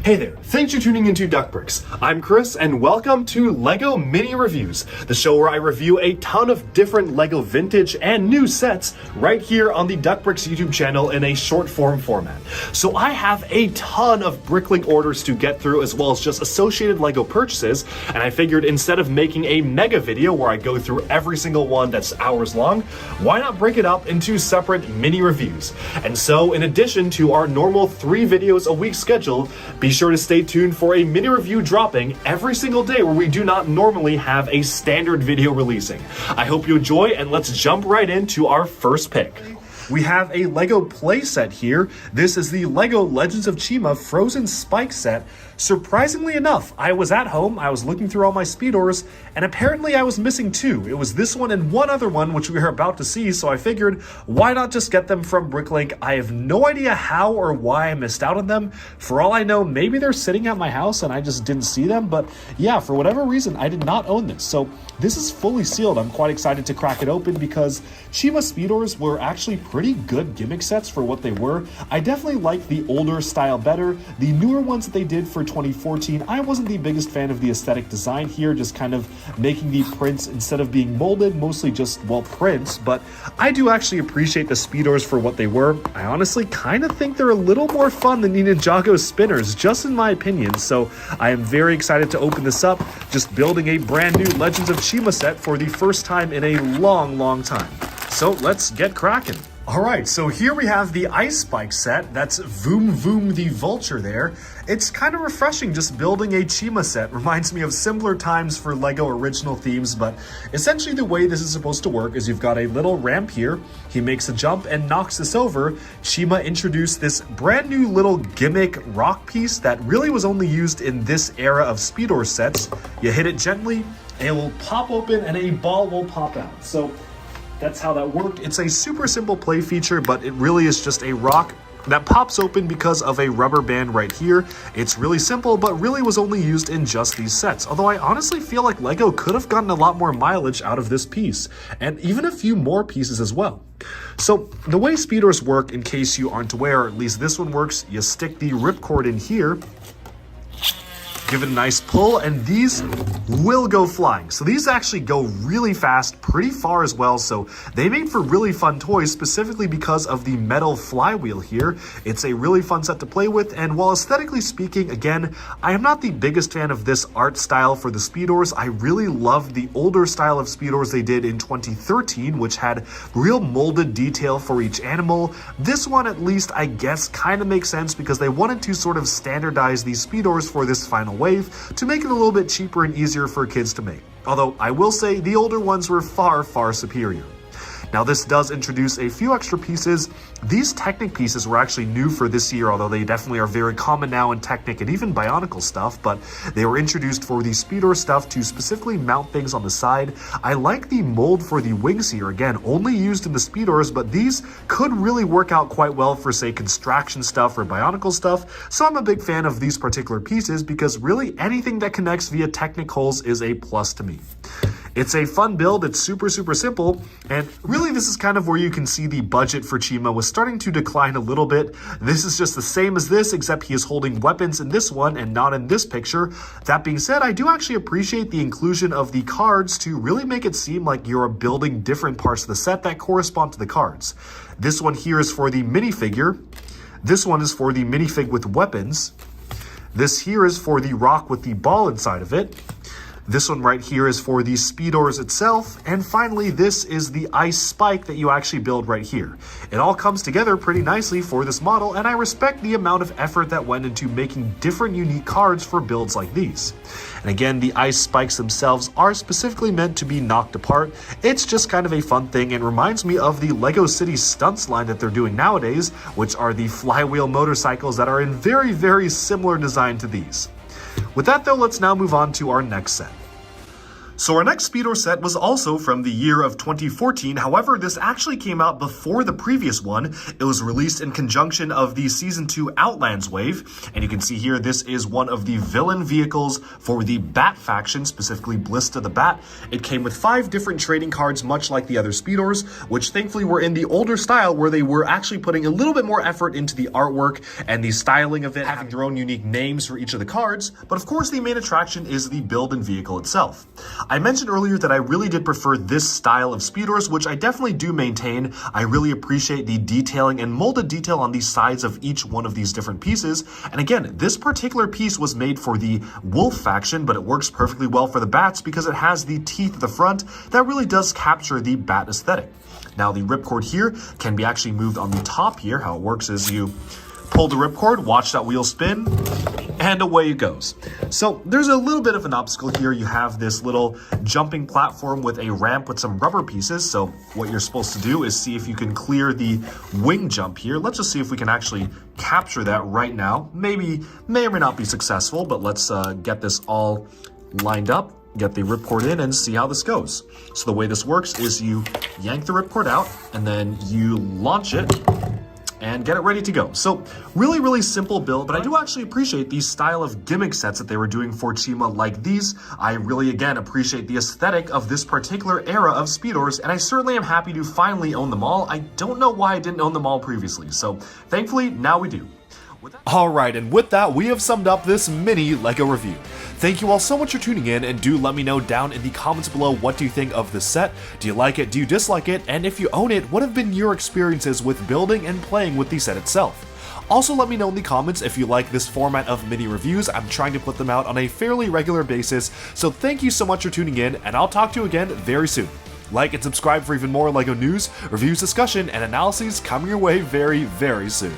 Hey there, thanks for tuning into Duck Bricks. I'm Chris and welcome to LEGO Mini Reviews, the show where I review a ton of different LEGO vintage and new sets right here on the Duck Bricks YouTube channel in a short form format. So I have a ton of Bricklink orders to get through as well as just associated LEGO purchases, and I figured instead of making a mega video where I go through every single one that's hours long, why not break it up into separate mini reviews? And so in addition to our normal 3 videos a week schedule, be sure to stay tuned for a mini review dropping every single day where we do not normally have a standard video releasing. I hope you enjoy, and let's jump right into our first pick. We have a LEGO playset here. This is the LEGO Legends of CHIMA Frozen Spike set. Surprisingly enough, I was at home, I was looking through all my Speedorz, and apparently I was missing 2. It was this one and one other one, which we are about to see, so I figured, why not just get them from Bricklink? I have no idea how or why I missed out on them. For all I know, maybe they're sitting at my house and I just didn't see them, but yeah, for whatever reason, I did not own this. So this is fully sealed. I'm quite excited to crack it open because CHIMA Speedorz were actually pretty good gimmick sets for what they were. I definitely like the older style better. The newer ones that they did for 2014, I wasn't the biggest fan of the aesthetic design here, just kind of making the prints, instead of being molded, mostly just, well, prints, but I do actually appreciate the Speedorz for what they were. I honestly kind of think they're a little more fun than Ninjago spinners, just in my opinion, so I am very excited to open this up, just building a brand new Legends of CHIMA set for the first time in a long time. So let's get cracking. Alright, so here we have the Ice Spike set. That's Voom Voom the Vulture there. It's kind of refreshing just building a CHIMA set. Reminds me of simpler times for LEGO original themes, but essentially the way this is supposed to work is you've got a little ramp here. He makes a jump and knocks this over. CHIMA introduced this brand new little gimmick rock piece that really was only used in this era of Speedorz sets. You hit it gently, and it will pop open and a ball will pop out. So that's how that worked. It's a super simple play feature, but it really is just a rock that pops open because of a rubber band right here. It's really simple, but really was only used in just these sets. Although I honestly feel like LEGO could have gotten a lot more mileage out of this piece, and even a few more pieces as well. So the way Speedorz work, in case you aren't aware, or at least this one works, you stick the ripcord in here, give it a nice pull, and these will go flying. So these actually go really fast, pretty far as well, so they made for really fun toys, specifically because of the metal flywheel here. It's a really fun set to play with, and while aesthetically speaking, again, I am not the biggest fan of this art style for the Speedorz. I really loved the older style of Speedorz they did in 2013, which had real molded detail for each animal. This one, at least, I guess, kind of makes sense because they wanted to sort of standardize these Speedorz for this final wave to make it a little bit cheaper and easier for kids to make. Although I will say the older ones were far superior. Now this does introduce a few extra pieces. These Technic pieces were actually new for this year, although they definitely are very common now in Technic and even Bionicle stuff, but they were introduced for the Speedorz stuff to specifically mount things on the side. I like the mold for the wings here, again, only used in the Speedorz, but these could really work out quite well for, say, Construction stuff or Bionicle stuff, so I'm a big fan of these particular pieces because really anything that connects via Technic holes is a plus to me. It's a fun build, it's super simple, and really this is kind of where you can see the budget for CHIMA was starting to decline a little bit. This is just the same as this, except he is holding weapons in this one and not in this picture. That being said, I do actually appreciate the inclusion of the cards to really make it seem like you're building different parts of the set that correspond to the cards. This one here is for the minifigure. This one is for the minifig with weapons. This here is for the rock with the ball inside of it. This one right here is for the Speedorz itself, and finally this is the Ice Spike that you actually build right here. It all comes together pretty nicely for this model, and I respect the amount of effort that went into making different unique cards for builds like these. And again, the Ice Spikes themselves are specifically meant to be knocked apart. It's just kind of a fun thing and reminds me of the LEGO City Stunts line that they're doing nowadays, which are the flywheel motorcycles that are in very similar design to these. With that though, let's now move on to our next set. So our next Speedorz set was also from the year of 2014. However, this actually came out before the previous one. It was released in conjunction of the Season 2 Outlands wave. And you can see here, this is one of the villain vehicles for the Bat faction, specifically Blista the Bat. It came with 5 different trading cards, much like the other Speedorz, which thankfully were in the older style where they were actually putting a little bit more effort into the artwork and the styling of it, having their own unique names for each of the cards. But of course, the main attraction is the build and vehicle itself. I mentioned earlier that I really did prefer this style of Speedorz, which I definitely do maintain. I really appreciate the detailing and molded detail on the sides of each one of these different pieces. And again, this particular piece was made for the Wolf faction, but it works perfectly well for the Bats because it has the teeth at the front that really does capture the Bat aesthetic. Now, the ripcord here can be actually moved on the top here. How it works is you pull the ripcord, watch that wheel spin, and away it goes. So there's a little bit of an obstacle here. You have this little jumping platform with a ramp with some rubber pieces. So what you're supposed to do is see if you can clear the wing jump here. Let's just see if we can actually capture that right now. May or may not be successful, but let's get this all lined up, get the ripcord in, and see how this goes. So the way this works is you yank the ripcord out and then you launch it and get it ready to go. So really simple build, but I do actually appreciate the style of gimmick sets that they were doing for CHIMA like these. I really, again, appreciate the aesthetic of this particular era of Speedorz, and I certainly am happy to finally own them all. I don't know why I didn't own them all previously, so thankfully, now we do. Alright, and with that, we have summed up this mini LEGO review. Thank you all so much for tuning in, and do let me know down in the comments below, what do you think of this set? Do you like it? Do you dislike it? And if you own it, what have been your experiences with building and playing with the set itself? Also, let me know in the comments if you like this format of mini reviews. I'm trying to put them out on a fairly regular basis, so thank you so much for tuning in, and I'll talk to you again very soon. Like and subscribe for even more LEGO news, reviews, discussion, and analyses coming your way very soon.